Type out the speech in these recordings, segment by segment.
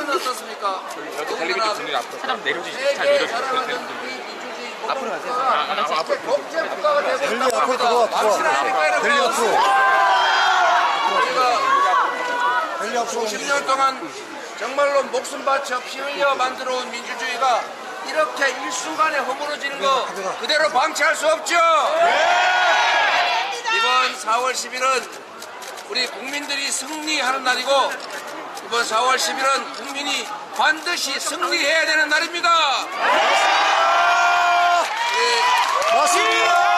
민주주의는 어떻습니까? 여기 텔레비전 분이 앞으로 사람 내려주시죠. 잘 세계에 내려주시죠. 자랑하는 우리 민주주의 앞으로 가세요. 앞으로 국제 국가가 되고 델리 앞으로 들어와, 들어와. 델리 앞으로. 우리가 델리 앞으로. 50년 동안 정말로 목숨 바쳐 피 흘려 만들어온 민주주의가 이렇게 일순간에 허물어지는 거 그대로 방치할 수 없죠. 이번 4월 10일은 우리 국민들이 승리하는 날이고 이번 4월 10일은 국민이 반드시 승리해야 되는 날입니다. 맞습니다.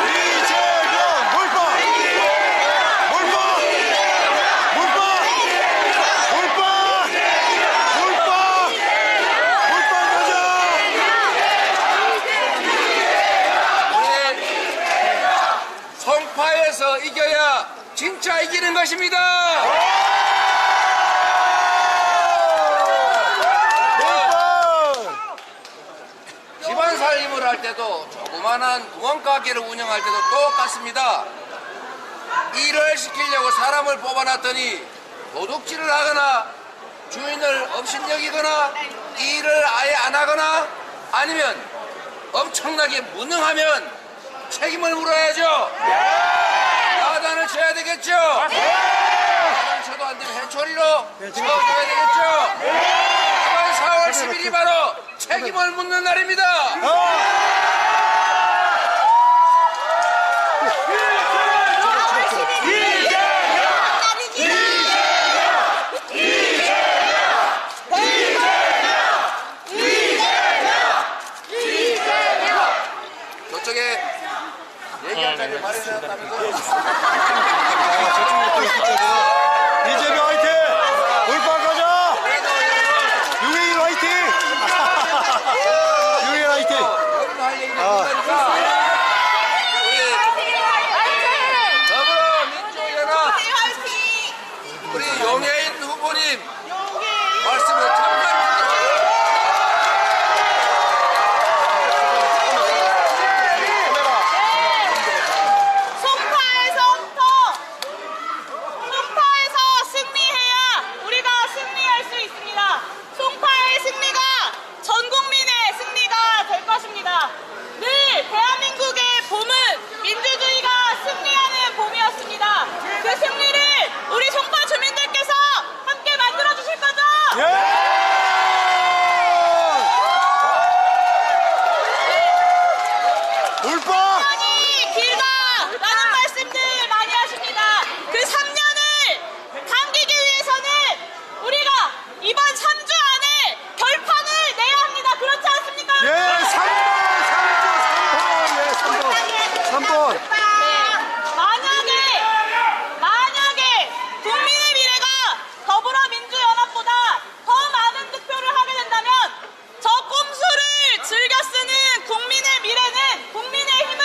이재명 몰빵! 몰빵! 몰빵! 몰빵! 몰빵! 몰빵 가자! 우리 송파에서 이겨야 진짜 이기는 것입니다. 집안 살림을 할 때도 조그만한 구멍가게를 운영할 때도 똑같습니다. 일을 시키려고 사람을 뽑아놨더니 도둑질을 하거나 주인을 업신여기거나 일을 아예 안 하거나 아니면 엄청나게 무능하면 책임을 물어야죠. 야단을 쳐야 되겠죠. 야단 쳐도 안 되면 해초리로 쳐줘야 되겠죠. 이번 4월 10일이 바로 책임을 묻는 날입니다. 저쪽에 얘기하자면 마련해놨다면서요. 이재명 화이팅! 몰빵 가자! 유해인 화이팅! 유해인 화이팅! 여러분 할 얘기가 있다니까. 우리 더불어민주연합 우리 용해인 후보님 말씀을 잠깐 송파에서 승리해야 우리가 승리할 수 있습니다. 송파의 승리가 전 국민의 승리가 될 것입니다. 늘 대한민국의 봄은 민주주의가 승리하는 봄이었습니다. 그 승리를 우리 송파 주민들께서 함께 만들어 주실 거죠? 몰빵! 3년이 길다라는 말씀들 많이 하십니다. 그 3년을 당기기 위해서는 우리가 이번 3주 안에 결판을 내야 합니다. 그렇지 않습니까? 예, 3번! 만약에 국민의 미래가 더불어민주연합보다 더 많은 득표를 하게 된다면 저 꼼수를 즐겨 쓰는 국민의 미래는, 국민의힘은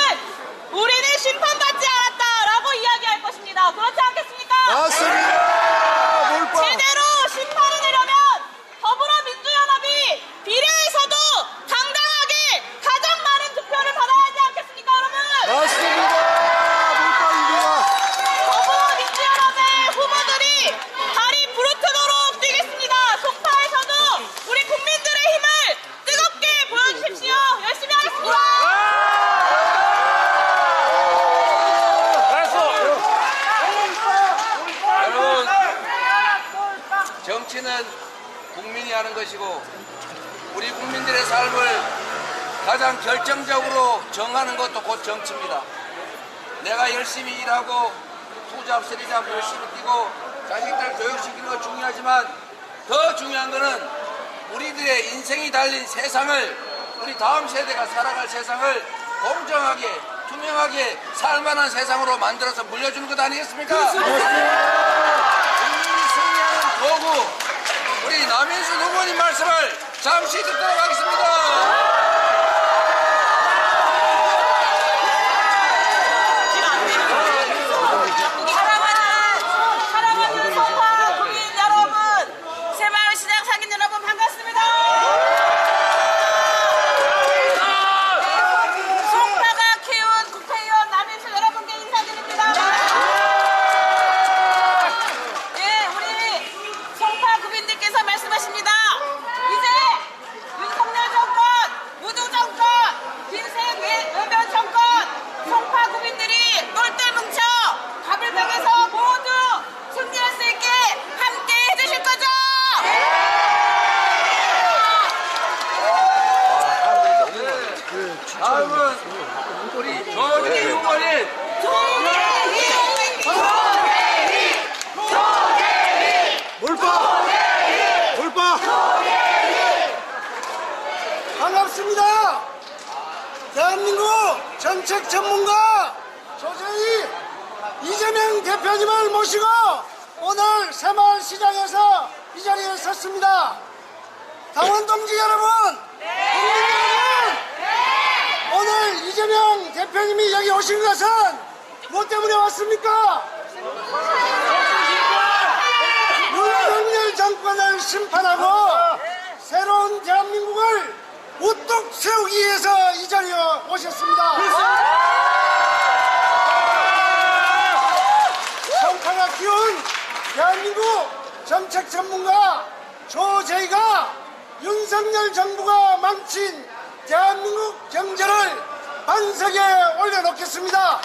우리는 심판받지 않았다라고 이야기할 것입니다. 그렇지 않겠습니까? 맞습니다! 몰빵! 제대로 심판을 내려면 더불어민주연합이 비례에서도 당당하게 가장 많은 득표를 받아야 하지 않겠습니까, 여러분? 맞습니다! 몰빵입니다! 더불어민주연합의 후보들이 다리 부르트도록 뛰겠습니다. 송파에서도 우리 국민들의 힘을 뜨겁게 보여주십시오. 열심히 하겠습니다. 여러분, 정치는 국민이 하는 것이고 우리 국민들의 삶을 가장 결정적으로 정하는 것도 곧 정치입니다. 내가 열심히 일하고 투잡, 세리잡 열심히 뛰고 자식들 교육시키는 거 중요하지만 더 중요한 것은 우리들의 인생이 달린 세상을, 우리 다음 세대가 살아갈 세상을 공정하게 투명하게 살만한 세상으로 만들어서 물려주는 것 아니겠습니까? 국민이 승리하는 도구, 우리 남인순 후보님 말씀을 잠시 듣도록 하겠습니다. 사랑하는 송파 국민 여러분, 새마을시장 상인 여러분 반갑습니다. 송파가 키운 국회의원 남인수 여러분께 인사드립니다. 예, 우리 송파 국민들께서 대한민국 정책 전문가 조재희 이재명 대표님을 모시고 오늘 새마을시장에서 이 자리에 섰습니다. 당원 동지 여러분, 국민 여러분, 오늘 이재명 대표님이 여기 오신 것은 뭐 때문에 왔습니까? 윤석열 정권을 심판하고 새로운 대한민국을 우뚝 세우기 위해서 이 자리에 오셨습니다. 성파가 키운 대한민국 정책 전문가 조재희가 윤석열 정부가 망친 대한민국 경제를 반석에 올려놓겠습니다.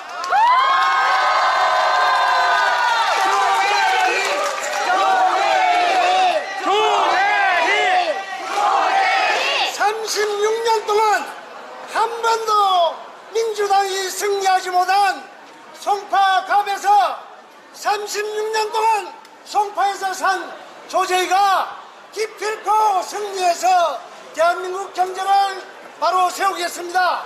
36년 동안 한 번도 민주당이 승리하지 못한 송파갑에서 36년 동안 송파에서 산 조재희가 기필코 승리해서 대한민국 경제를 바로 세우겠습니다.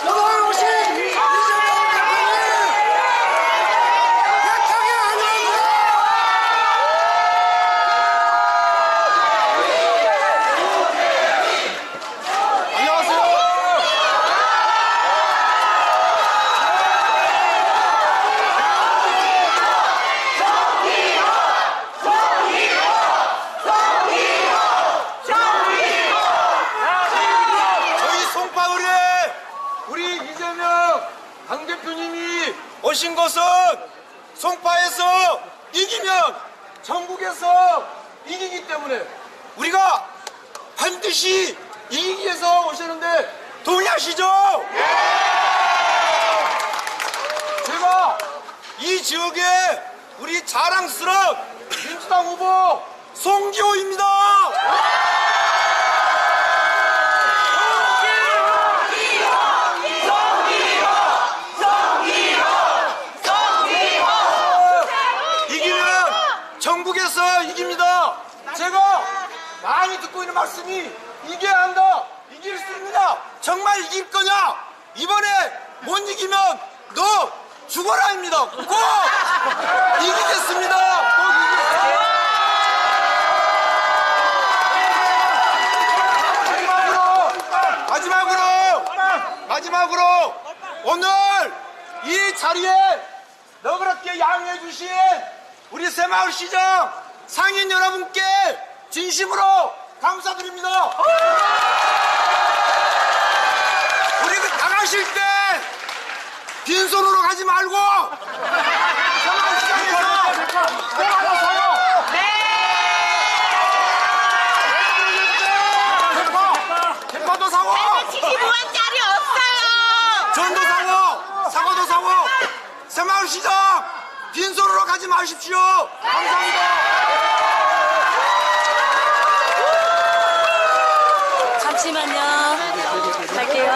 오늘 오신 이재명 대표님 격하게 환영합니다. 우리 이재명 당대표님이 오신 것은 송파에서 이기면 전국에서 이기기 때문에 우리가 반드시 이기기 위해서 오셨는데 동의하시죠? 제가 이 지역에 우리 자랑스러운 민주당 후보 송기호입니다. 전국에서 이깁니다. 제가 많이 듣고 있는 말씀이 이겨야 한다. 이길 수 있느냐? 정말 이길 거냐? 이번에 못 이기면 너 죽어라입니다. 꼭 이기겠습니다. 꼭 이기겠습니다. 마지막으로 오늘 이 자리에 너그럽게 양해해 주신 우리 새마을시장 상인 여러분께 진심으로 감사드립니다. 우리 나가실 때 빈손으로 가지 말고 새마을시장에서 대화도 사요. 대파도 사고 75원짜리 없어요. 전도 사고 사과도 사고 새마을시장 빈손으로 가지 마십시오. 감사합니다. 잠시만요. 갈게요.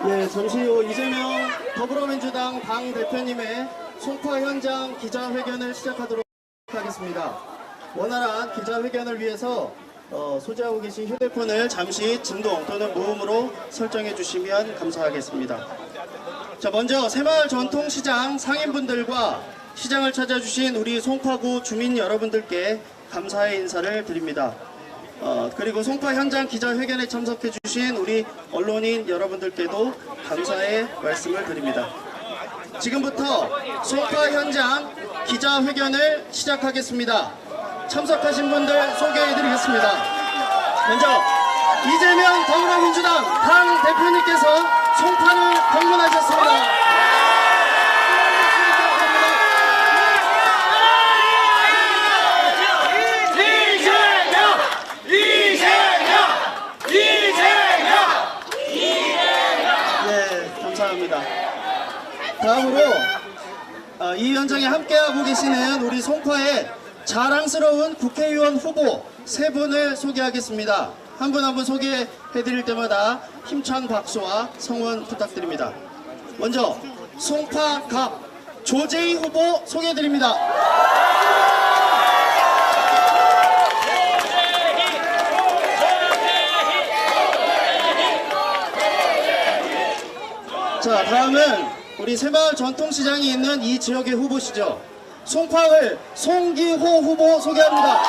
네, 잠시 후 이재명 더불어민주당 당 대표님의 송파 현장 기자회견을 시작하도록 하겠습니다. 원활한 기자회견을 위해서 소지하고 계신 휴대폰을 잠시 진동 또는 무음으로 설정해 주시면 감사하겠습니다. 자, 먼저 새마을 전통시장 상인분들과 시장을 찾아주신 우리 송파구 주민 여러분들께 감사의 인사를 드립니다. 그리고 송파 현장 기자회견에 참석해 주신 우리 언론인 여러분들께도 감사의 말씀을 드립니다. 지금부터 송파 현장 기자회견을 시작하겠습니다. 참석하신 분들 소개해 드리겠습니다. 먼저 이재명 더불어민주당 당 대표님께서 송파를 방문하셨습니다. 감사합니다. 다음으로 이 현장에 함께하고 계시는 우리 송파의 자랑스러운 국회의원 후보 세 분을 소개하겠습니다. 한 분 한 분 소개해드릴 때마다 힘찬 박수와 성원 부탁드립니다. 먼저 송파갑 조재희 후보 소개해드립니다. 자, 다음은 우리 새마을 전통시장이 있는 이 지역의 후보시죠. 송파을 송기호 후보 소개합니다.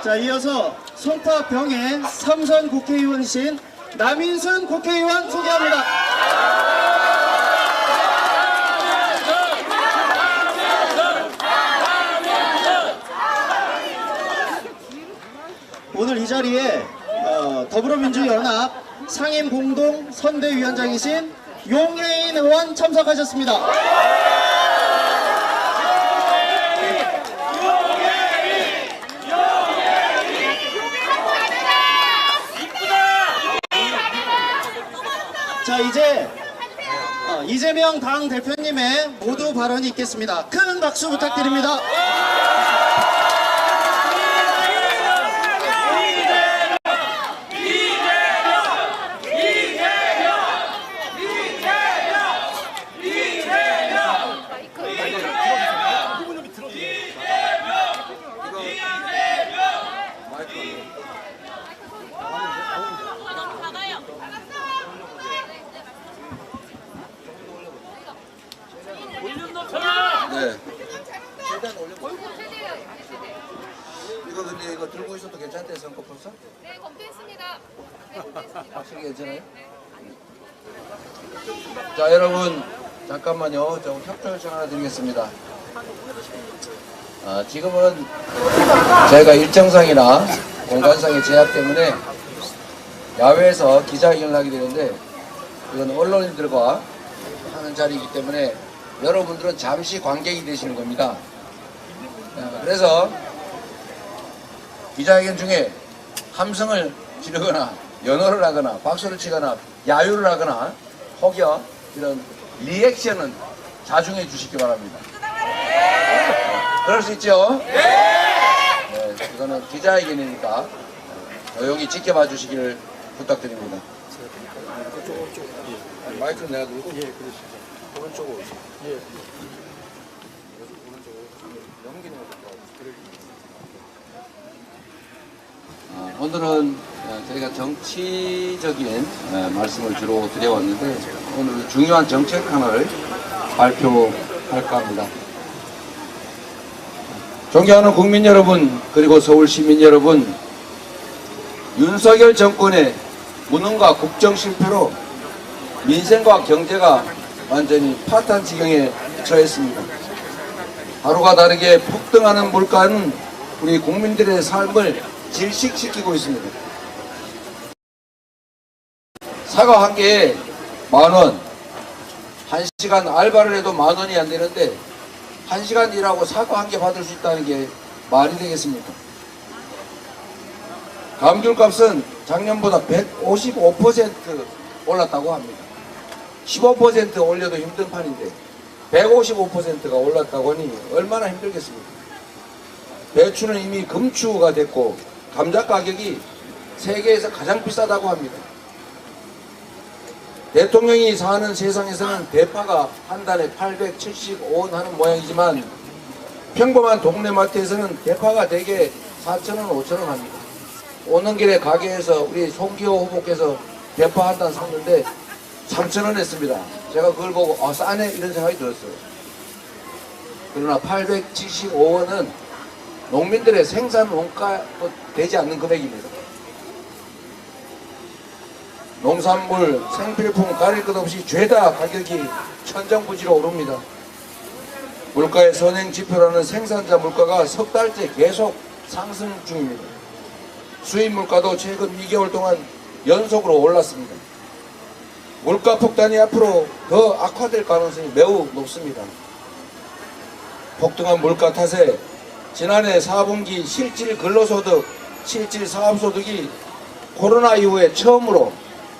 자, 이어서 송파 병의 3선 국회의원이신 남인순 국회의원 소개합니다. 오늘 이 자리에 더불어민주연합 상임공동 선대위원장이신 용혜인 의원 참석하셨습니다. 자, 이제 이재명 당 대표님의 모두 발언이 있겠습니다. 큰 박수 부탁드립니다. 네. 이거 근데 이거 들고 있어도 괜찮대 선거 벌써? 네, 검토했습니다. 네, 검토했습니다. 확실히 괜찮아요? 자, 여러분 잠깐만요. 좀 협조 요청 하나 드리겠습니다. 지금은 저희가 일정상이나 공간상의 제약 때문에 야외에서 기자회견을 하게 되는데 이건 언론인들과 하는 자리이기 때문에 여러분들은 잠시 관객이 되시는 겁니다. 그래서 기자회견 중에 함성을 지르거나 연호를 하거나 박수를 치거나 야유를 하거나 혹여 이런 리액션은 자중해 주시기 바랍니다. 그럴 수 있죠? 네, 이거는 기자회견이니까 조용히 지켜봐 주시기를 부탁드립니다. 마이크 내가 들고? 예, 그러시죠. 오른쪽으로 오세요. 예. 오늘은 저희가 정치적인 말씀을 주로 드려왔는데 오늘 중요한 정책안을 발표할까 합니다. 존경하는 국민 여러분, 그리고 서울 시민 여러분, 윤석열 정권의 무능과 국정 실패로 민생과 경제가 완전히 파탄 지경에 처했습니다. 하루가 다르게 폭등하는 물가는 우리 국민들의 삶을 질식시키고 있습니다. 사과 한 개에 10,000원, 1시간 알바를 해도 10,000원이 안 되는데 1시간 일하고 사과 한 개 받을 수 있다는 게 말이 되겠습니까? 감귤값은 작년보다 155% 올랐다고 합니다. 15% 올려도 힘든 판인데 155%가 올랐다고 하니 얼마나 힘들겠습니까? 배추는 이미 금추가 됐고 감자 가격이 세계에서 가장 비싸다고 합니다. 대통령이 사는 세상에서는 대파가 한 달에 875원 하는 모양이지만 평범한 동네 마트에서는 대파가 대개 4,000원, 5,000원 합니다. 오는 길에 가게에서 우리 송기호 후보께서 대파 한 단 샀는데 3,000원 했습니다. 제가 그걸 보고 싸네 이런 생각이 들었어요. 그러나 875원은 농민들의 생산 원가 되지 않는 금액입니다. 농산물, 생필품 가릴 것 없이 죄다 가격이 천정부지로 오릅니다. 물가의 선행지표라는 생산자 물가가 석 달째 계속 상승 중입니다. 수입 물가도 최근 2개월 동안 연속으로 올랐습니다. 물가 폭탄이 앞으로 더 악화될 가능성이 매우 높습니다. 폭등한 물가 탓에 지난해 4분기 실질 근로소득, 실질 사업소득이 코로나 이후에 처음으로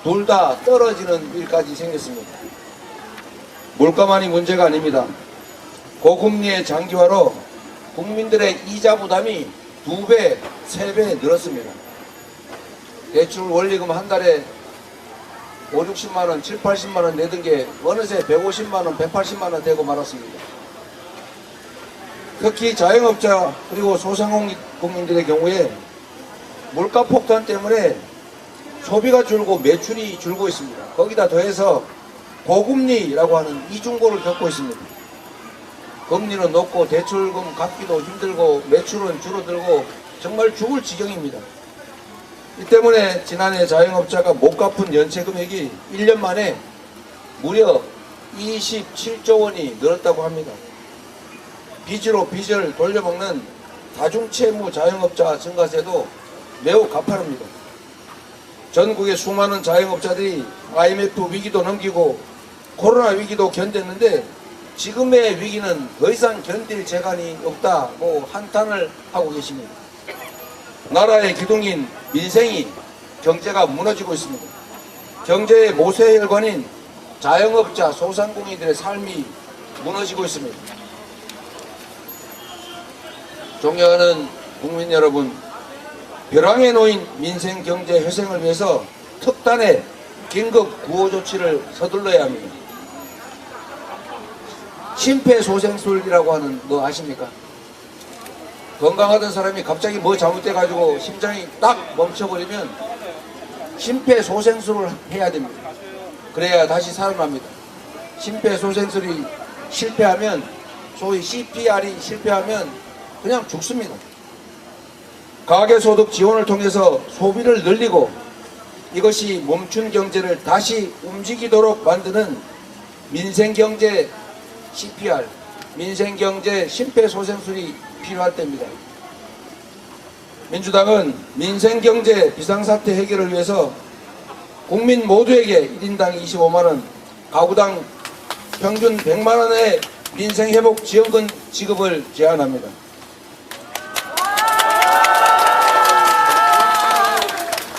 둘 다 떨어지는 일까지 생겼습니다. 물가만이 문제가 아닙니다. 고금리의 장기화로 국민들의 이자 부담이 2배, 3배 늘었습니다. 대출 원리금 한 달에 5, 60만원, 7, 80만원 내던 게 어느새 150만원, 180만원 되고 말았습니다. 특히 자영업자 그리고 소상공인들의 경우에 물가 폭탄 때문에 소비가 줄고 매출이 줄고 있습니다. 거기다 더해서 고금리라고 하는 이중고를 겪고 있습니다. 금리는 높고 대출금 갚기도 힘들고 매출은 줄어들고 정말 죽을 지경입니다. 이 때문에 지난해 자영업자가 못 갚은 연체 금액이 1년 만에 무려 27조 원이 늘었다고 합니다. 빚으로 빚을 돌려먹는 다중채무 자영업자 증가세도 매우 가파릅니다. 전국의 수많은 자영업자들이 IMF 위기도 넘기고 코로나 위기도 견뎠는데 지금의 위기는 더 이상 견딜 재간이 없다고 한탄을 하고 계십니다. 나라의 기둥인 민생이 경제가 무너지고 있습니다. 경제의 모세혈관인 자영업자 소상공인들의 삶이 무너지고 있습니다. 존경하는 국민 여러분, 벼랑에 놓인 민생 경제 회생을 위해서 특단의 긴급 구호 조치를 서둘러야 합니다. 심폐소생술이라고 하는 거 아십니까? 건강하던 사람이 갑자기 뭐 잘못돼가지고 심장이 딱 멈춰버리면 심폐소생술을 해야 됩니다. 그래야 다시 살아납니다. 심폐소생술이 실패하면, 소위 CPR이 실패하면 그냥 죽습니다. 가계소득 지원을 통해서 소비를 늘리고 이것이 멈춘 경제를 다시 움직이도록 만드는 민생경제 CPR, 민생경제 심폐소생술이 필요할 때입니다. 민주당은 민생경제 비상사태 해결을 위해서 국민 모두에게 1인당 25만원, 가구당 평균 100만원의 민생회복지원금 지급을 제안합니다.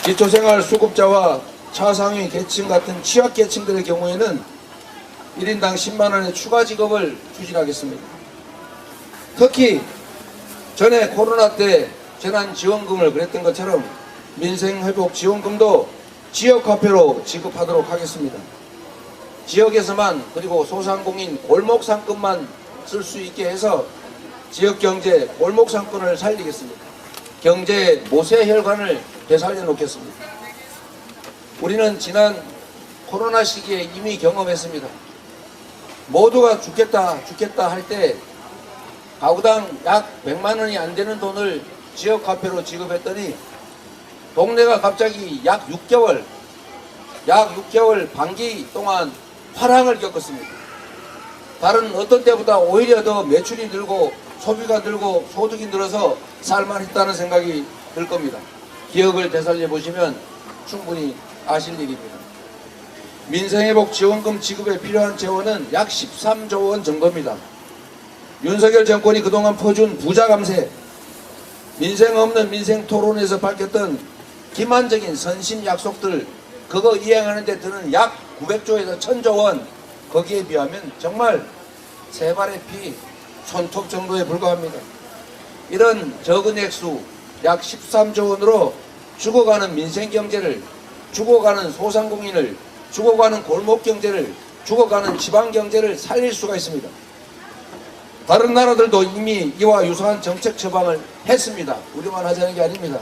기초생활 수급자와 차상위 계층 같은 취약계층들의 경우에는 1인당 10만원의 추가 지급을 추진하겠습니다. 특히 전에 코로나 때 재난지원금을 그랬던 것처럼 민생회복지원금도 지역화폐로 지급하도록 하겠습니다. 지역에서만, 그리고 소상공인 골목상권만 쓸 수 있게 해서 지역경제 골목상권을 살리겠습니다. 경제의 모세혈관을 되살려 놓겠습니다. 우리는 지난 코로나 시기에 이미 경험했습니다. 모두가 죽겠다 할 때 가구당 약 100만원이 안 되는 돈을 지역화폐로 지급했더니 동네가 갑자기 약 6개월 반기 동안 화랑을 겪었습니다. 다른 어떤 때보다 오히려 더 매출이 늘고 소비가 늘고 소득이 늘어서 살만했다는 생각이 들 겁니다. 기억을 되살려 보시면 충분히 아실 일입니다. 민생회복지원금 지급에 필요한 재원은 약 13조 원 정도입니다. 윤석열 정권이 그동안 퍼준 부자 감세, 민생 없는 민생 토론에서 밝혔던 기만적인 선심 약속들, 그거 이행하는 데 드는 약 900조에서 1000조 원, 거기에 비하면 정말 세 발의 피, 손톱 정도에 불과합니다. 이런 적은 액수 약 13조 원으로 죽어가는 민생경제를, 죽어가는 소상공인을 죽어가는 골목 경제를, 죽어가는 지방 경제를 살릴 수가 있습니다. 다른 나라들도 이미 이와 유사한 정책 처방을 했습니다. 우리만 하자는 게 아닙니다.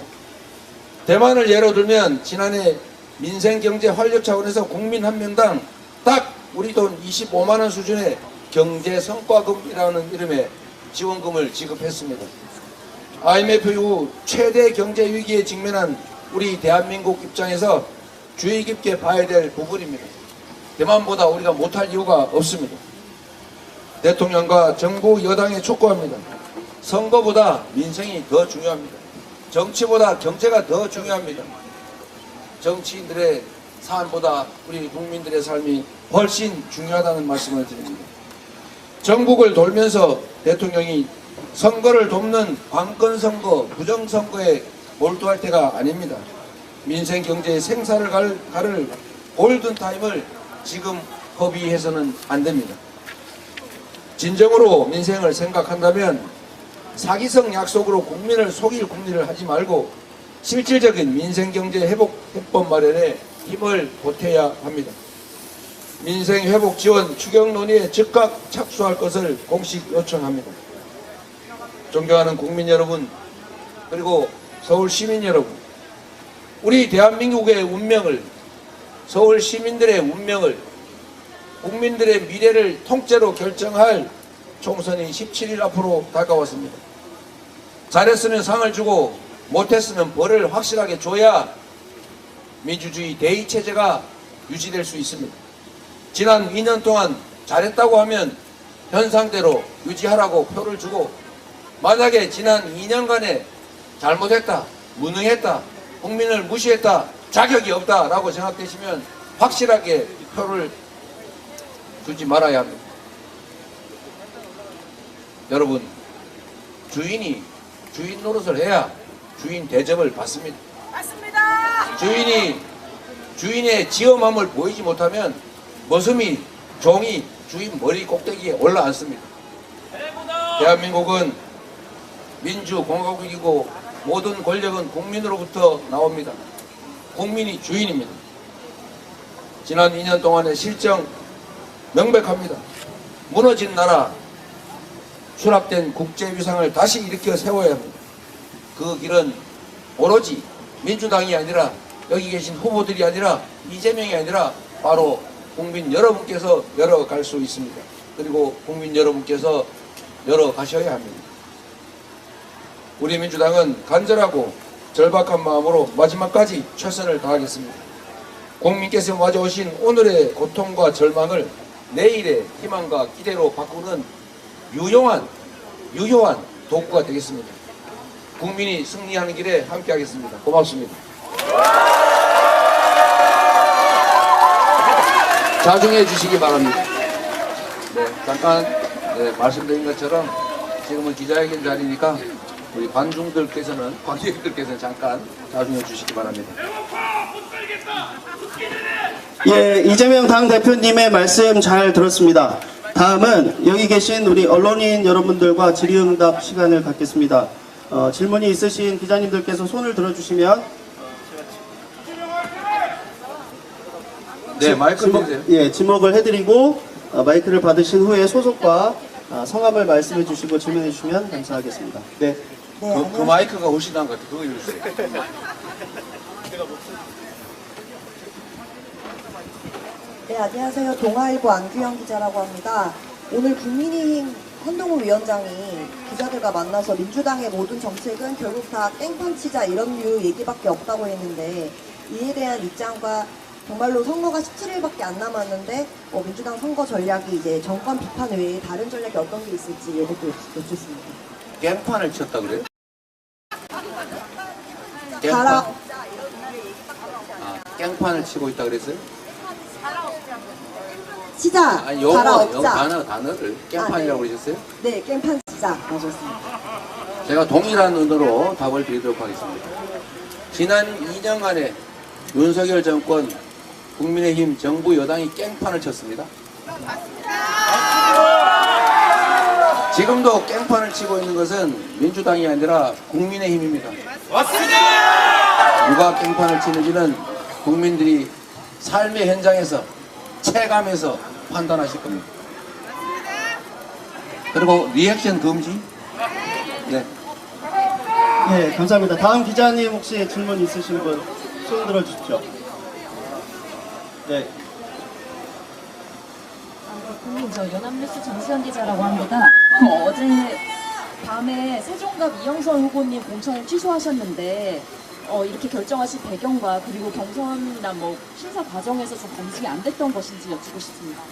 대만을 예로 들면 지난해 민생경제 활력 차원에서 국민 한 명당 딱 우리 돈 25만 원 수준의 경제성과금이라는 이름의 지원금을 지급했습니다. IMF 이후 최대 경제 위기에 직면한 우리 대한민국 입장에서 주의 깊게 봐야 될 부분입니다. 대만보다 우리가 못할 이유가 없습니다. 대통령과 정부 여당에 촉구합니다. 선거보다 민생이 더 중요합니다. 정치보다 경제가 더 중요합니다. 정치인들의 삶보다 우리 국민들의 삶이 훨씬 중요하다는 말씀을 드립니다. 전국을 돌면서 대통령이 선거를 돕는 관건선거, 부정선거에 몰두할 때가 아닙니다. 민생 경제의 생사를 가를 골든타임을 지금 허비해서는 안 됩니다. 진정으로 민생을 생각한다면 사기성 약속으로 국민을 속일 국리를 하지 말고 실질적인 민생경제 회복법 마련에 힘을 보태야 합니다. 민생회복 지원 추경 논의에 즉각 착수할 것을 공식 요청합니다. 존경하는 국민 여러분, 그리고 서울 시민 여러분, 우리 대한민국의 운명을, 서울 시민들의 운명을, 국민들의 미래를 통째로 결정할 총선이 17일 앞으로 다가왔습니다. 잘했으면 상을 주고 못했으면 벌을 확실하게 줘야 민주주의 대의체제가 유지될 수 있습니다. 지난 2년 동안 잘했다고 하면 현상대로 유지하라고 표를 주고, 만약에 지난 2년간에 잘못했다, 무능했다, 국민을 무시했다, 자격이 없다라고 생각되시면 확실하게 표를 주지 말아야 합니다. 여러분, 주인이 주인 노릇을 해야 주인 대접을 받습니다. 맞습니다. 주인의 지엄함을 보이지 못하면 머슴이, 종이 주인 머리 꼭대기에 올라앉습니다. 대한민국은 민주공화국이고 모든 권력은 국민으로부터 나옵니다. 국민이 주인입니다. 지난 2년 동안의 실정 명백합니다. 무너진 나라, 추락된 국제위상을 다시 일으켜 세워야 합니다. 그 길은 오로지 민주당이 아니라, 여기 계신 후보들이 아니라, 이재명이 아니라 바로 국민 여러분께서 열어갈 수 있습니다. 그리고 국민 여러분께서 열어가셔야 합니다. 우리 민주당은 간절하고 절박한 마음으로 마지막까지 최선을 다하겠습니다. 국민께서 맞아오신 오늘의 고통과 절망을 내일의 희망과 기대로 바꾸는 유효한 도구가 되겠습니다. 국민이 승리하는 길에 함께하겠습니다. 고맙습니다. 자중해 주시기 바랍니다. 네, 잠깐 말씀드린 것처럼 지금은 기자회견 자리니까 우리 관중들께서는, 관객들께서는 잠깐 자중해 주시기 바랍니다. 예, 이재명 당대표님의 말씀 잘 들었습니다. 다음은 여기 계신 우리 언론인 여러분들과 질의응답 시간을 갖겠습니다. 질문이 있으신 기자님들께서 손을 들어주시면, 네, 마이크 주세요. 예, 지목을 해드리고 마이크를 받으신 후에 소속과 성함을 말씀해 주시고 질문해 주시면 감사하겠습니다. 네. 그 마이크가 훨씬 나은 것 같아요. 그거 해주세요. 네, 안녕하세요. 동아일보 안규영 기자라고 합니다. 오늘 국민의힘 한동훈 위원장이 기자들과 만나서 민주당의 모든 정책은 결국 다 땡판 치자 이런 류 얘기밖에 없다고 했는데, 이에 대한 입장과 정말로 선거가 17일밖에 안 남았는데 민주당 선거 전략이 이제 정권 비판 외에 다른 전략이 어떤 게 있을지 이것도 여쭙습니다. 깽판을 쳤다 그래요? 가라. 깽판을 치고 있다 그랬어요? 치자. 아니, 가라 영어 없자. 단어를 깽판이라고 그러셨어요? 네, 깽판 치자 하셨습니다. 제가 동일한 의도로 답을 드리도록 하겠습니다. 지난 2년간의 윤석열 정권, 국민의힘 정부 여당이 깽판을 쳤습니다. 지금도 깽판을 치고 있는 것은 민주당이 아니라 국민의힘입니다. 맞습니다. 누가 깽판을 치는지는 국민들이 삶의 현장에서 체감해서 판단하실 겁니다. 그리고 리액션 금지. 네. 예, 감사합니다. 다음 기자님 혹시 질문 있으신 분 손 들어 주십시오. 네. 국민 저 연합뉴스 정수현 기자라고 합니다. 어제 밤에 세종갑 이영선 후보님 공천을 취소하셨는데 이렇게 결정하신 배경과 그리고 경선이나 뭐 심사 과정에서 좀 검증이 안 됐던 것인지 여쭙고 싶습니다.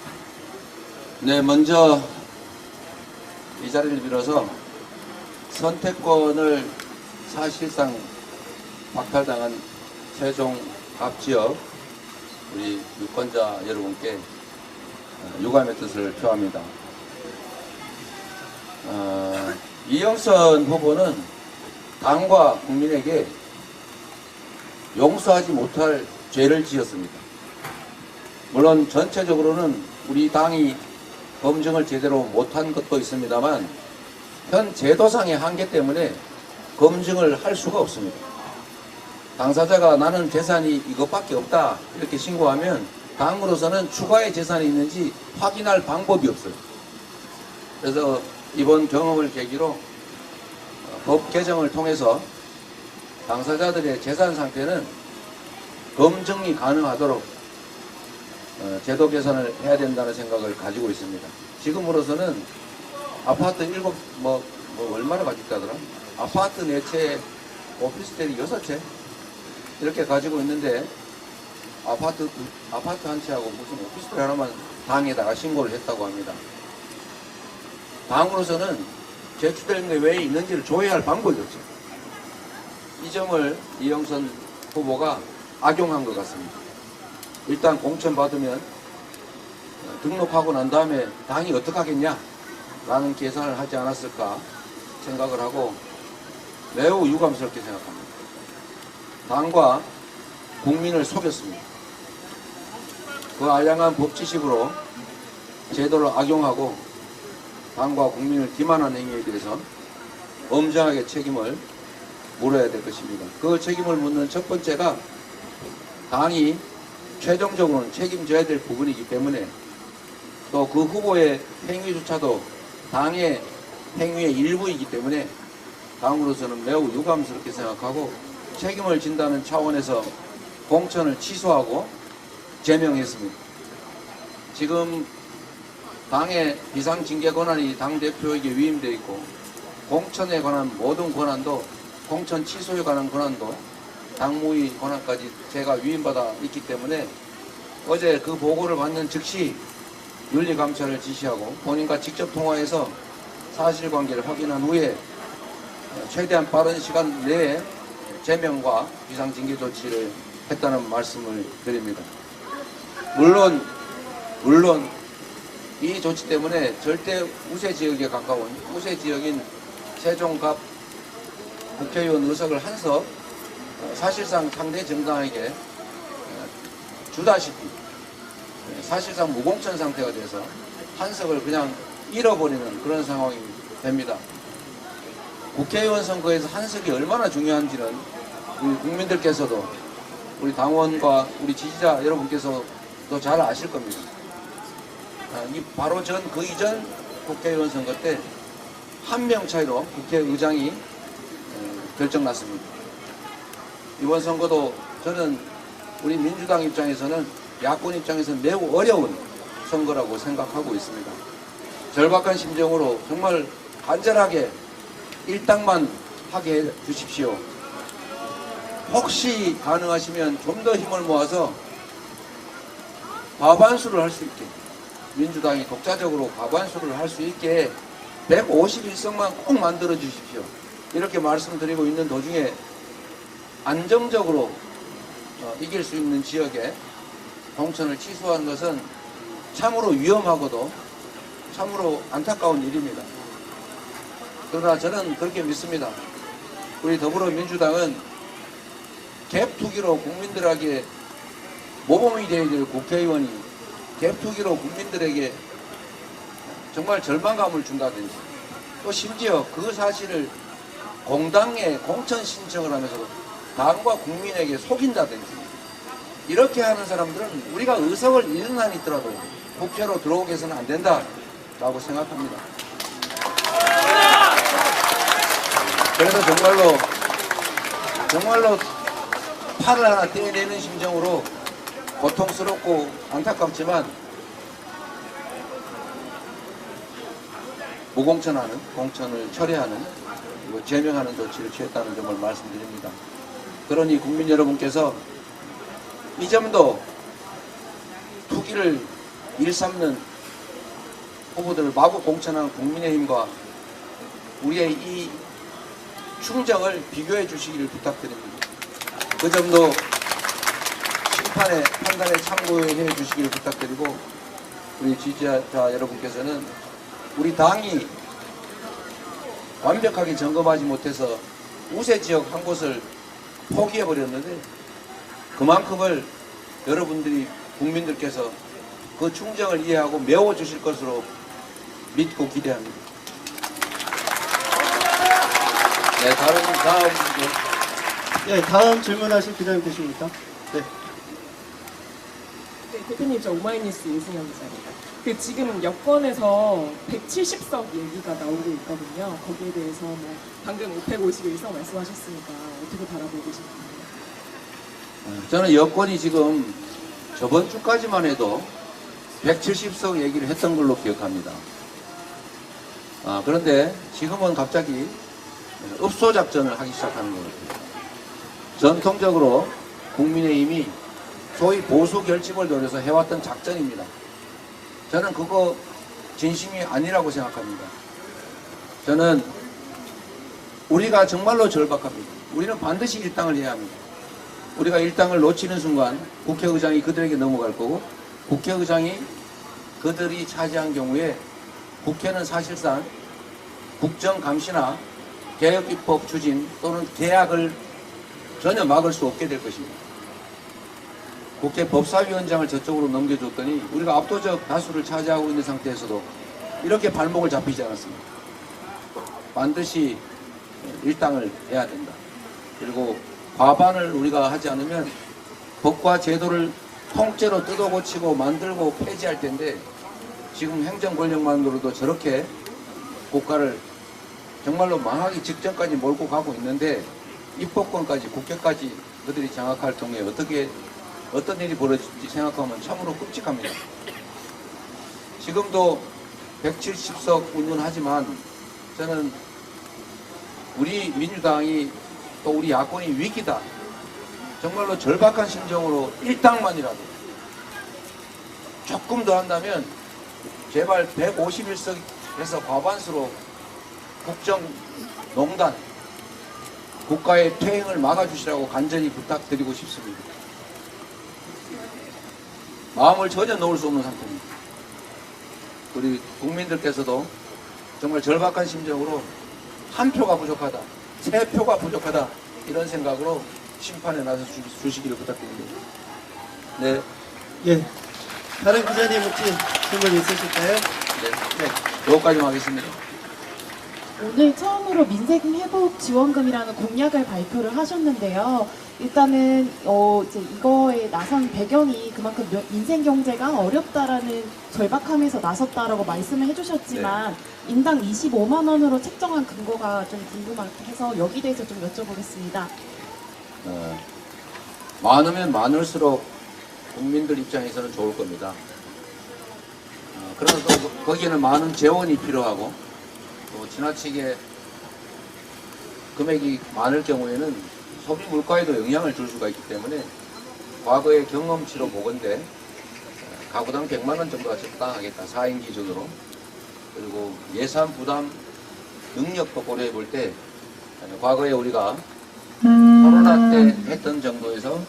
네, 먼저 이 자리를 빌어서 선택권을 사실상 박탈당한 세종 갑 지역 우리 유권자 여러분께 유감의 뜻을 표합니다. 이영선 후보는 당과 국민에게 용서하지 못할 죄를 지었습니다. 물론 전체적으로는 우리 당이 검증을 제대로 못한 것도 있습니다만 현 제도상의 한계 때문에 검증을 할 수가 없습니다. 당사자가 나는 재산이 이것밖에 없다 이렇게 신고하면 당으로서는 추가의 재산이 있는지 확인할 방법이 없어요. 그래서 이번 경험을 계기로 법 개정을 통해서 당사자들의 재산 상태는 검증이 가능하도록 제도 개선을 해야 된다는 생각을 가지고 있습니다. 지금으로서는 아파트 얼마나 가지고 있다더라? 아파트 4채, 오피스텔이 6채 이렇게 가지고 있는데 아파트 한 채하고 무슨 오피스텔 하나만 당에다가 신고를 했다고 합니다. 당으로서는 제출된 게 왜 있는지를 조회할 방법이 없죠. 이 점을 이영선 후보가 악용한 것 같습니다. 일단 공천 받으면 등록하고 난 다음에 당이 어떡하겠냐 라는 계산을 하지 않았을까 생각을 하고 매우 유감스럽게 생각합니다. 당과 국민을 속였습니다. 그 알량한 법지식으로 제도를 악용하고 당과 국민을 기만한 행위에 대해서 엄정하게 책임을 물어야 될 것입니다. 그 책임을 묻는 첫 번째가 당이 최종적으로는 책임져야 될 부분이기 때문에 또 그 후보의 행위조차도 당의 행위의 일부이기 때문에 당으로서는 매우 유감스럽게 생각하고 책임을 진다는 차원에서 공천을 취소하고 제명했습니다. 지금 당의 비상징계 권한이 당대표에게 위임되어 있고 공천에 관한 모든 권한도 공천 취소에 관한 권한도 당무위 권한까지 제가 위임받아 있기 때문에 어제 그 보고를 받는 즉시 윤리감찰을 지시하고 본인과 직접 통화해서 사실관계를 확인한 후에 최대한 빠른 시간 내에 제명과 비상징계 조치를 했다는 말씀을 드립니다. 물론 이 조치 때문에 절대 우세 지역에 가까운 우세 지역인 세종갑 국회의원 의석을 한석 사실상 상대 정당에게 주다시피 사실상 무공천 상태가 돼서 한석을 그냥 잃어버리는 그런 상황이 됩니다. 국회의원 선거에서 한석이 얼마나 중요한지는 우리 국민들께서도 우리 당원과 우리 지지자 여러분께서도 잘 아실 겁니다. 바로 그 이전 국회의원 선거 때 한 명 차이로 국회의장이 결정났습니다. 이번 선거도 저는 우리 민주당 입장에서는 야권 입장에서는 매우 어려운 선거라고 생각하고 있습니다. 절박한 심정으로 정말 간절하게 일당만 하게 해 주십시오. 혹시 가능하시면 좀 더 힘을 모아서 과반수를 할 수 있게 민주당이 독자적으로 과반수를 할 수 있게 151석만 꼭 만들어 주십시오. 이렇게 말씀드리고 있는 도중에 안정적으로 이길 수 있는 지역에 공천을 취소하는 것은 참으로 위험하고도 참으로 안타까운 일입니다. 그러나 저는 그렇게 믿습니다. 우리 더불어민주당은 갭투기로 국민들에게 모범이 되어야 될 국회의원이 갭투기로 국민들에게 정말 절망감을 준다든지 또 심지어 그 사실을 공당에 공천 신청을 하면서 당과 국민에게 속인다든지 이렇게 하는 사람들은 우리가 의석을 잃는 한이 있더라도 국회로 들어오게 해서는 안 된다라고 생각합니다. 그래서 정말로 팔을 하나 떼내는 심정으로 고통스럽고 안타깝지만 무공천하는, 공천을 철회하는, 그리고 제명하는 조치를 취했다는 점을 말씀드립니다. 그러니 국민 여러분께서 이 점도 투기를 일삼는 후보들을 마구 공천한 국민의힘과 우리의 이 충정을 비교해 주시기를 부탁드립니다. 그 점도 심판의 판단에 참고해 주시기를 부탁드리고, 우리 지지자 여러분께서는 우리 당이 완벽하게 점검하지 못해서 우세지역 한 곳을 포기해버렸는데 그만큼을 여러분들이 국민들께서 그 충정을 이해하고 메워주실 것으로 믿고 기대합니다. 네, 다음 질문하실 기자님 계십니까? 네. 네, 대표님, 저 오마이뉴스 이승현 기자입니다. 지금 여권에서 170석 얘기가 나오고 있거든요. 거기에 대해서 뭐 방금 551석 말씀하셨으니까 어떻게 바라보고 계십니까? 저는 여권이 지금 저번 주까지만 해도 170석 얘기를 했던 걸로 기억합니다. 그런데 지금은 갑자기 읍소 작전을 하기 시작하는 것 같아요. 전통적으로 국민의힘이 소위 보수 결집을 노려서 해왔던 작전입니다. 저는 그거 진심이 아니라고 생각합니다. 저는 우리가 정말로 절박합니다. 우리는 반드시 일당을 해야 합니다. 우리가 일당을 놓치는 순간 국회의장이 그들에게 넘어갈 거고, 국회의장이 그들이 차지한 경우에 국회는 사실상 국정감시나 개혁입법 추진 또는 개혁을 전혀 막을 수 없게 될 것입니다. 국회 법사위원장을 저쪽으로 넘겨줬더니 우리가 압도적 다수를 차지하고 있는 상태에서도 이렇게 발목을 잡히지 않았습니다. 반드시 일당을 해야 된다. 그리고 과반을 우리가 하지 않으면 법과 제도를 통째로 뜯어고치고 만들고 폐지할 텐데, 지금 행정권력만으로도 저렇게 국가를 정말로 망하기 직전까지 몰고 가고 있는데, 입법권까지 국회까지 그들이 장악할 경우에 어떤 일이 벌어질지 생각하면 참으로 끔찍합니다. 지금도 170석 운운하지만 저는 우리 민주당이 또 우리 야권이 위기다, 정말로 절박한 심정으로 일당만이라도 조금 더 한다면 제발 151석에서 과반수로 국정농단, 국가의 퇴행을 막아주시라고 간절히 부탁드리고 싶습니다. 마음을 전혀 놓을 수 없는 상태입니다. 우리 국민들께서도 정말 절박한 심정으로 한 표가 부족하다, 세 표가 부족하다, 이런 생각으로 심판에 나서 주시기를 부탁드립니다. 네. 예. 다른 기자님 혹시 질문 있으실까요? 네. 여기까지만 하겠습니다. 오늘 처음으로 민생회복 지원금이라는 공약을 발표를 하셨는데요. 일단은 이제 이거에 나선 배경이 그만큼 민생 경제가 어렵다라는 절박함에서 나섰다라고 말씀을 해주셨지만, 네. 인당 25만 원으로 책정한 근거가 좀 궁금해서 여기 대해서 좀 여쭤보겠습니다. 많으면 많을수록 국민들 입장에서는 좋을 겁니다. 그러나 또 거기에는 많은 재원이 필요하고, 또 지나치게 금액이 많을 경우에는 소비 물가에도 영향을 줄 수가 있기 때문에 과거의 경험치로 보건대 가구당 100만 원 정도가 적당하겠다, 4인 기준으로. 그리고 예산 부담 능력도 고려해 볼 때 과거에 우리가 코로나 때 했던 정도에서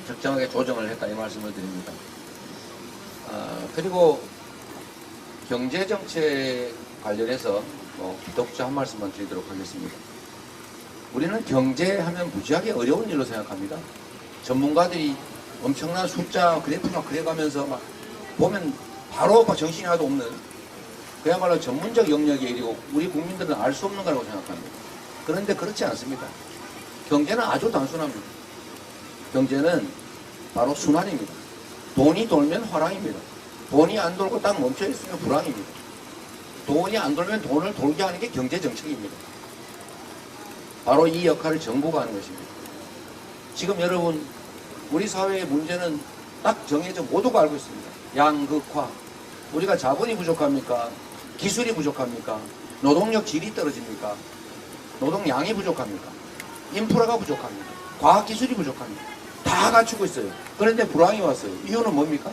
적정하게 조정을 했다, 이 말씀을 드립니다. 그리고 경제정책 관련해서 덧붙여 한 말씀만 드리도록 하겠습니다. 우리는 경제하면 무지하게 어려운 일로 생각합니다. 전문가들이 엄청난 숫자 그래프 막 그려가면서 막 보면 바로 정신이 하나도 없는, 그야말로 전문적 영역의 일이고 우리 국민들은 알 수 없는 거라고 생각합니다. 그런데 그렇지 않습니다. 경제는 아주 단순합니다. 경제는 바로 순환입니다. 돈이 돌면 화랑입니다. 돈이 안 돌고 딱 멈춰 있으면 불황입니다. 돈이 안 돌면 돈을 돌게 하는 게 경제정책입니다. 바로 이 역할을 정부가 하는 것입니다. 지금 여러분 우리 사회의 문제는 딱 정해져 모두가 알고 있습니다. 양극화. 우리가 자본이 부족합니까? 기술이 부족합니까? 노동력 질이 떨어집니까? 노동량이 부족합니까? 인프라가 부족합니까? 과학기술이 부족합니까? 다 갖추고 있어요. 그런데 불황이 왔어요. 이유는 뭡니까?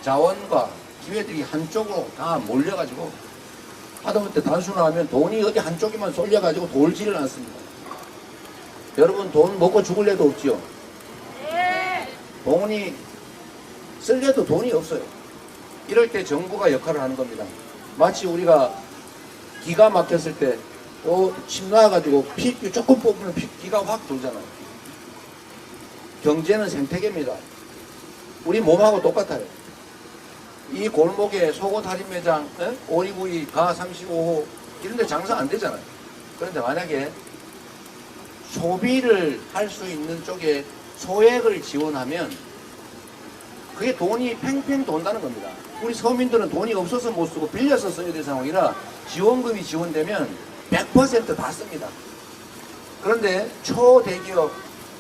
자원과 기회들이 한쪽으로 다 몰려가지고 하다못해 단순화하면 돈이 어디 한쪽에만 쏠려가지고 돌지를 않습니다. 여러분 돈 먹고 죽을 애도 없지요. 돈이 쓸래도 돈이 없어요. 이럴 때 정부가 역할을 하는 겁니다. 마치 우리가 기가 막혔을 때 침 놔가지고 피 조금 뽑으면 기가 확 돌잖아요. 경제는 생태계입니다. 우리 몸하고 똑같아요. 이 골목에 속옷 할인 매장, 오리구이, 가 35호 이런 데 장사 안 되잖아요. 그런데 만약에 소비를 할 수 있는 쪽에 소액을 지원하면 그게 돈이 팽팽 돈다는 겁니다. 우리 서민들은 돈이 없어서 못 쓰고 빌려서 써야 될 상황이라 지원금이 지원되면 100% 다 씁니다. 그런데 초대기업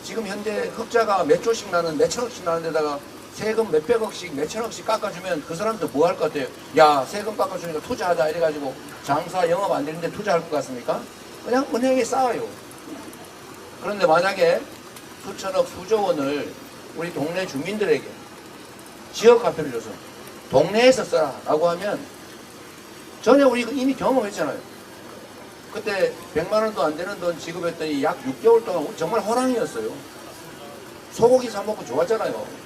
지금 현재 흑자가 몇 조씩 나는 몇 천억씩 나는 데다가 세금 몇백억씩 몇천억씩 깎아주면 그 사람들 뭐 할 것 같아요? 야 세금 깎아주니까 투자하자 이래가지고 장사 영업 안 되는데 투자할 것 같습니까? 그냥 은행에 쌓아요. 그런데 만약에 수천억 수조 원을 우리 동네 주민들에게 지역화폐를 줘서 동네에서 써라 라고 하면 전에 우리 이미 경험했잖아요. 그때 100만 원도 안 되는 돈 지급했더니 약 6개월 동안 정말 호랑이였어요. 소고기 사 먹고 좋았잖아요.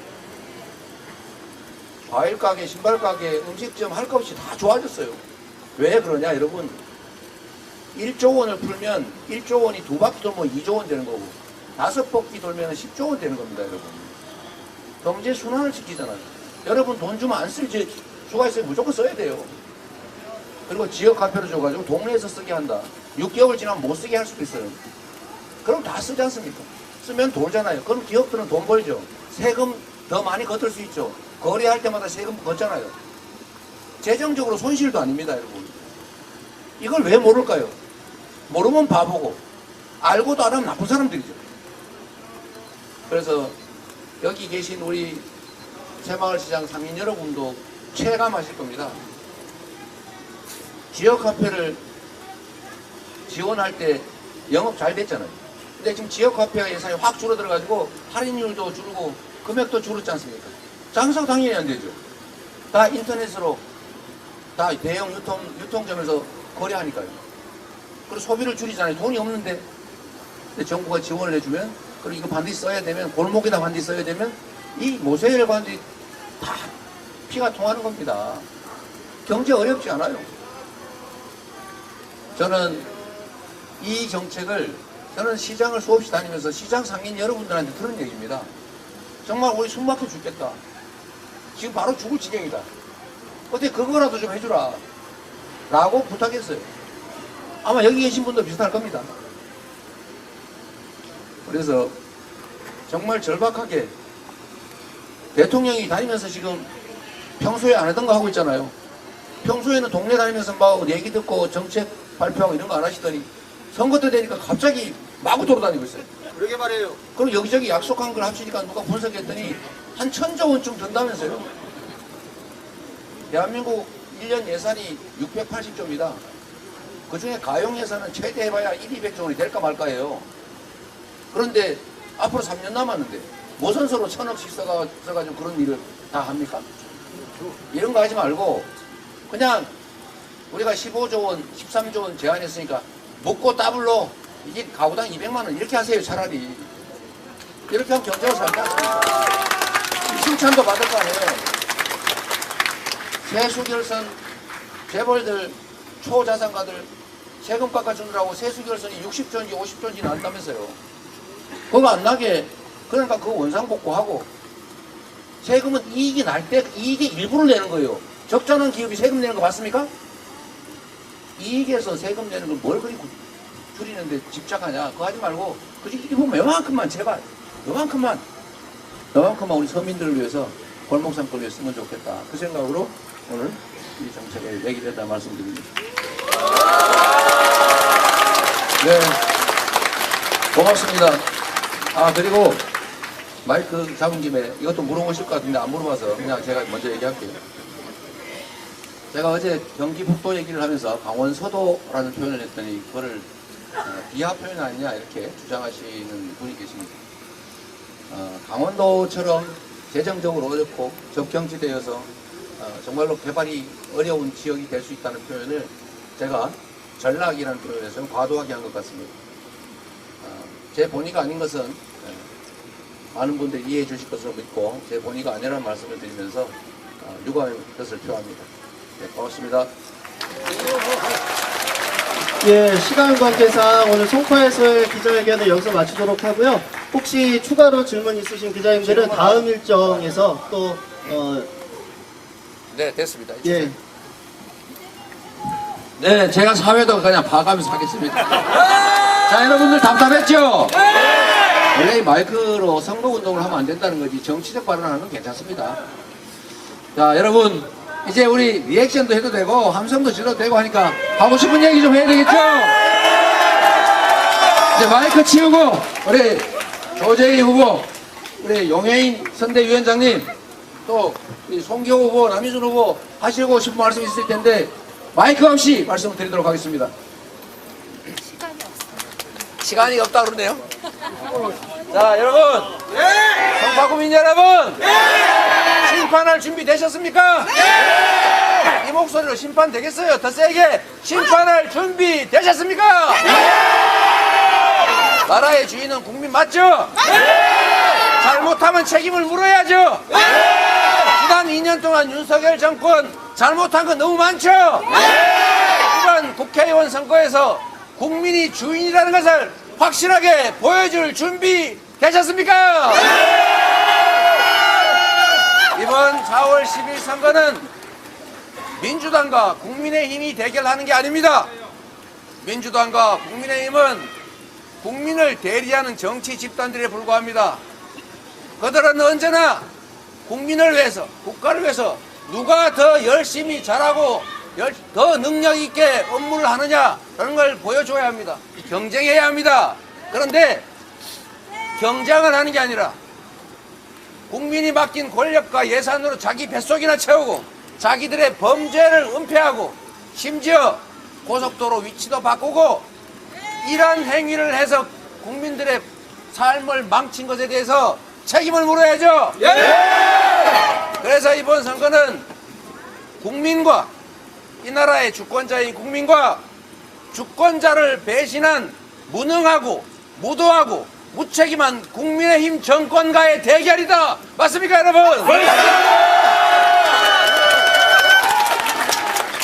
과일 가게, 신발 가게, 음식점 할 것 없이 다 좋아졌어요. 왜 그러냐 여러분. 1조 원을 풀면 1조 원이 2바퀴 돌면 2조 원 되는 거고 5바퀴 돌면 10조 원 되는 겁니다 여러분. 경제 순환을 시키잖아요. 여러분 돈 주면 안 쓸지 수가 있어요. 무조건 써야 돼요. 그리고 지역 화폐를 줘가지고 동네에서 쓰게 한다. 6개월 지나면 못 쓰게 할 수도 있어요. 그럼 다 쓰지 않습니까? 쓰면 돌잖아요. 그럼 기업들은 돈 벌죠. 세금 더 많이 걷을 수 있죠. 거래할 때마다 세금 걷잖아요. 재정적으로 손실도 아닙니다 여러분. 이걸 왜 모를까요? 모르면 바보고 알고도 안 하면 나쁜 사람들이죠. 그래서 여기 계신 우리 새마을시장 상인 여러분도 체감하실 겁니다. 지역화폐를 지원할 때 영업 잘 됐잖아요. 근데 지금 지역화폐 예산이 확 줄어들어가지고 할인율도 줄고 금액도 줄었지 않습니까? 장사가 당연히 안 되죠. 다 인터넷으로 다 대형 유통점에서 거래하니까요. 그리고 소비를 줄이잖아요. 돈이 없는데. 근데 정부가 지원을 해주면 그리고 이거 반드시 써야 되면 골목에다 반드시 써야 되면 이 모세혈 반드시 다 피가 통하는 겁니다. 경제 어렵지 않아요. 저는 이 정책을 저는 시장을 수없이 다니면서 시장 상인 여러분들한테 들은 얘기입니다. 정말 우리 숨 막혀 죽겠다. 지금 바로 죽을 지경이다. 어떻게 그거라도 좀 해주라 라고 부탁했어요. 아마 여기 계신 분도 비슷할 겁니다. 그래서 정말 절박하게 대통령이 다니면서 지금 평소에 안 하던 거 하고 있잖아요. 평소에는 동네 다니면서 막 얘기 듣고 정책 발표하고 이런 거 안 하시더니 선거 때 되니까 갑자기 마구 돌아다니고 있어요. 그러게 말이에요. 그럼 여기저기 약속한 걸 합치니까 누가 분석했더니 한 1,000조 원쯤 든다면서요. 대한민국 1년 예산이 680조입니다. 그 중에 가용 예산은 최대 해봐야 1,200조 원이 될까 말까예요. 그런데 앞으로 3년 남았는데 모선서로 1,000억씩 써가지고 그런 일을 다 합니까? 이런 거 하지 말고 그냥 우리가 15조 원, 13조 원 제안했으니까 묻고 더블로 이게 가구당 200만 원 이렇게 하세요. 차라리. 이렇게 하면 경제가 살지 않습니까? 칭찬도 받을 거 아니에요. 세수결선 재벌들 초자산가들 세금 깎아주느라고 세수결선이 60조인지 50조인지 난다면서요. 그거 안 나게 그러니까 그거 원상복구하고 세금은 이익이 날 때 이익의 일부를 내는 거예요. 적자난 기업이 세금 내는 거 봤습니까? 이익에서 세금 내는 걸 뭘 그리 줄이는데 집착하냐. 그거 하지 말고 그 일부분 요만큼만 제발 요만큼만 그만큼만 우리 서민들을 위해서 골목상권을 위해 쓰면 좋겠다. 그 생각으로 오늘 이 정책을 얘기를 했다 말씀드립니다. 네, 고맙습니다. 그리고 마이크 잡은 김에 이것도 물어보실 것 같은데 안 물어봐서 그냥 제가 먼저 얘기할게요. 제가 어제 경기 북도 얘기를 하면서 강원서도라는 표현을 했더니 그거를 비하 표현 아니냐 이렇게 주장하시는 분이 계십니다. 강원도처럼 재정적으로 어렵고 접경지대여서 정말로 개발이 어려운 지역이 될 수 있다는 표현을 제가 전락이라는 표현에서 좀 과도하게 한 것 같습니다. 제 본의가 아닌 것은 많은 분들이 이해해 주실 것으로 믿고 제 본의가 아니라는 말씀을 드리면서 유감의 뜻을 표합니다. 네, 고맙습니다. 예, 시간 관계상 오늘 송파에서의 기자회견을 여기서 마치도록 하고요. 혹시 추가로 질문 있으신 기자님들은 다음 일정에서 또 네, 됐습니다. 예. 네, 제가 사회도 그냥 봐가면서 하겠습니다. 자, 여러분들 답답했죠? 원래 이 마이크로 선거운동을 하면 안 된다는 거지 정치적 발언하는 건 괜찮습니다. 자, 여러분 이제 우리 리액션도 해도 되고 함성도 질러도 되고 하니까 하고 싶은 얘기 좀 해야 되겠죠? 이제 마이크 치우고 우리 조재희 후보, 우리 용해인 선대위원장님, 또 우리 송기호 후보, 남인순 후보 하시고 싶은 말씀 있을 텐데 마이크 없이 말씀을 드리도록 하겠습니다. 시간이 없다 그러네요. 자, 여러분, 송파구민 여러분, 심판할 준비 되셨습니까? 이 목소리로 심판 되겠어요? 더 세게 심판할 준비 되셨습니까? 나라의 주인은 국민 맞죠? 잘못하면 책임을 물어야죠. 지난 2년 동안 윤석열 정권 잘못한 거 너무 많죠? 이번 국회의원 선거에서 국민이 주인이라는 것을 확실하게 보여줄 준비 되셨습니까? 이번 4월 10일 선거는 민주당과 국민의힘이 대결하는 게 아닙니다. 민주당과 국민의힘은 국민을 대리하는 정치 집단들에 불과합니다. 그들은 언제나 국민을 위해서, 국가를 위해서 누가 더 열심히 잘하고 더 능력 있게 업무를 하느냐라는 걸 보여줘야 합니다. 경쟁해야 합니다. 그런데 경쟁을 하는 게 아니라 국민이 맡긴 권력과 예산으로 자기 뱃속이나 채우고 자기들의 범죄를 은폐하고 심지어 고속도로 위치도 바꾸고 이런 행위를 해서 국민들의 삶을 망친 것에 대해서 책임을 물어야죠. 그래서 이번 선거는 국민과 이 나라의 주권자인 국민과 주권자를 배신한 무능하고 무도하고 무책임한 국민의힘 정권과의 대결이다. 맞습니까, 여러분?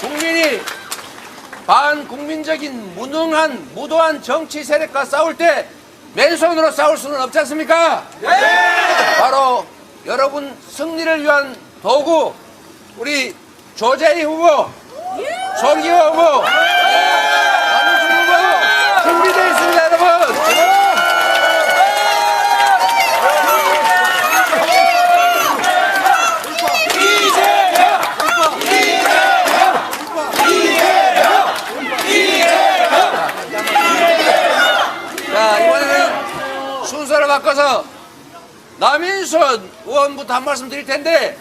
국민이 반국민적인 무능한 무도한 정치 세력과 싸울 때 맨손으로 싸울 수는 없지 않습니까? 바로 여러분 승리를 위한 도구 우리 조재희 후보, 송기호 후보, 남인순 후보 준비되어 있습니다, 여러분. 자, 이번에는 순서를 바꿔서 남인순 의원부터 한 말씀 드릴 텐데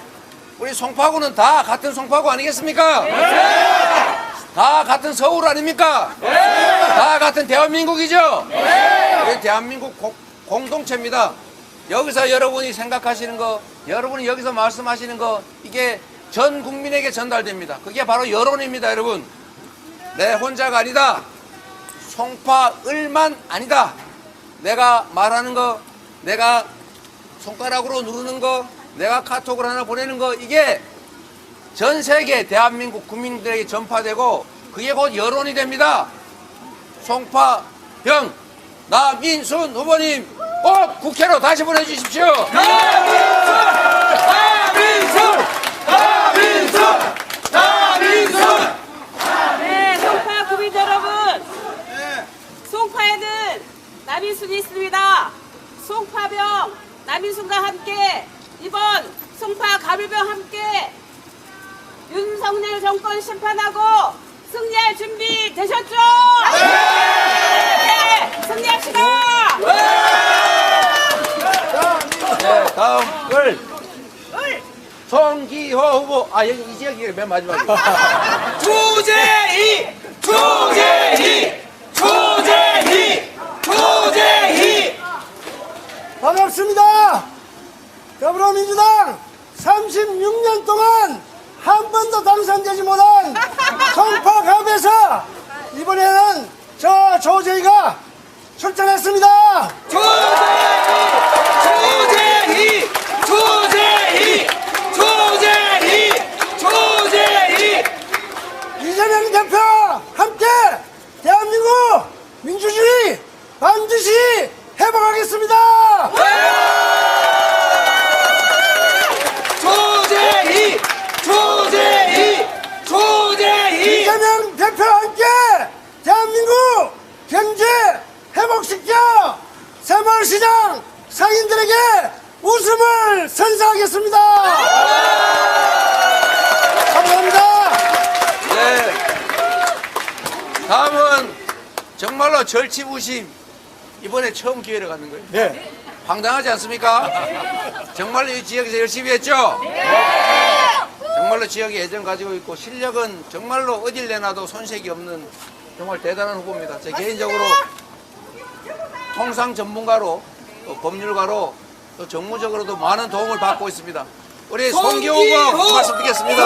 우리 송파구는 다 같은 송파구 아니겠습니까? 다 같은 서울 아닙니까? 다 같은 대한민국이죠? 우리 대한민국 공동체입니다. 여기서 여러분이 생각하시는 거, 여러분이 여기서 말씀하시는 거 이게 전 국민에게 전달됩니다. 그게 바로 여론입니다, 여러분. 내 혼자가 아니다. 송파을만 아니다. 내가 말하는 거, 내가 손가락으로 누르는 거, 내가 카톡을 하나 보내는 거 이게 전 세계 대한민국 국민들에게 전파되고 그게 곧 여론이 됩니다. 송파병 남인순 후보님 꼭 국회로 다시 보내주십시오. 남인순! 남인순! 남인순! 남인순! 네, 송파 국민 여러분. 송파에는 남인순이 있습니다. 송파병 남인순과 함께 이번 송파 가빌병 함께 윤석열 정권 심판하고 승리할 준비 되셨죠? 네! 승리합시다! 네, 다음 송기호 후보. 아, 여기 이 지역이 맨 마지막에. 조재희! 반갑습니다. 더불어민주당 36년 동안 한 번도 당선되지 못한 송파갑에서 이번에는 저 조재희가 출전했습니다. 이재명 대표 함께 대한민국 민주주의 반드시 회복하겠습니다. 이재명 대표와 함께 대한민국 경제 회복시켜 새마을시장 상인들에게 웃음을 선사하겠습니다. 감사합니다. 네. 다음은 정말로 절치부심. 이번에 처음 기회를 갖는 거예요. 네. 황당하지 않습니까? 정말로 이 지역에서 열심히 했죠? 정말로 지역에 애정 가지고 있고 실력은 정말로 어딜 내놔도 손색이 없는 정말 대단한 후보입니다. 제 개인적으로 통상 전문가로 또 법률가로 또 정무적으로도 많은 도움을 받고 있습니다. 우리 송기호 후보 말씀 듣겠습니다.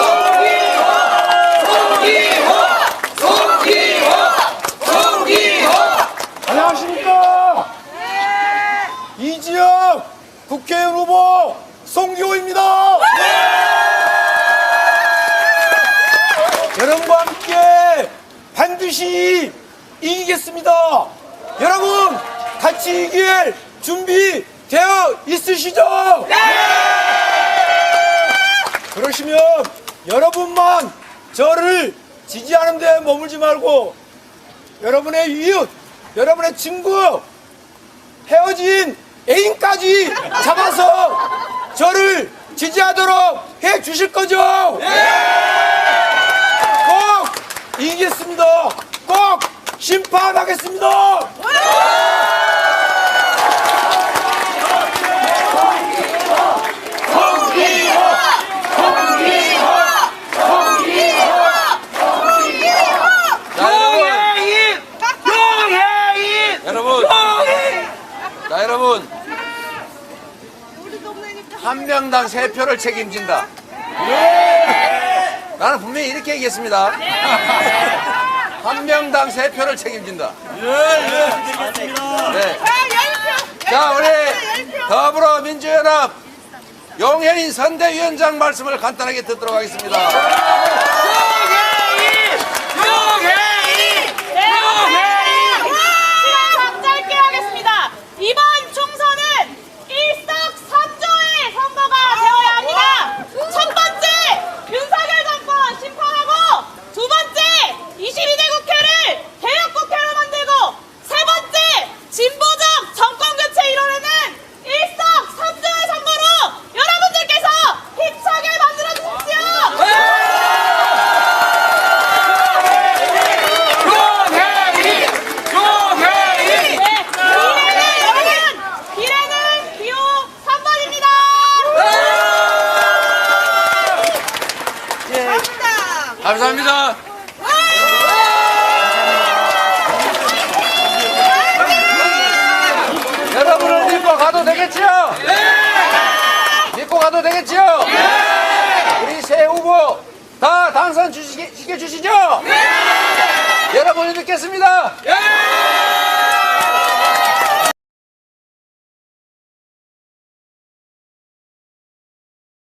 안녕하십니까. 이 지역 국회의원 후보 송기호입니다. 여러분과 함께 반드시 이기겠습니다. 여러분 같이 이길 준비 되어 있으시죠? 그러시면 여러분만 저를 지지하는 데 머물지 말고 여러분의 이웃, 여러분의 친구, 헤어진 애인까지 잡아서 저를 지지하도록 해 주실 거죠? 꼭 이기겠습니다. 꼭 심판하겠습니다. 자, 여러분. 한 명당 3표를 책임진다. 나는 분명히 이렇게 얘기했습니다. 한 명당 3표를 책임진다. 네. 자, 우리 더불어민주연합 용혜인 선대위원장 말씀을 간단하게 듣도록 하겠습니다. 짧게 하겠습니다. 이번 총선은 일석삼조의 선거가 되어야 합니다. 첫 번째, 윤석열 정권 심판하고, 두 번째, 22대 국회를 개혁국회로 만들고, 세 번째, 진보적 정권교체 이뤄내는 일석삼조의 선거로 여러분들께서 힘차게 만들어주십시오. 감사합니다. 여러분을 믿고 가도 되겠지요? 믿고 가도 되겠지요? 우리 새 후보 다 당선 시켜주시죠? 여러분을 믿겠습니다.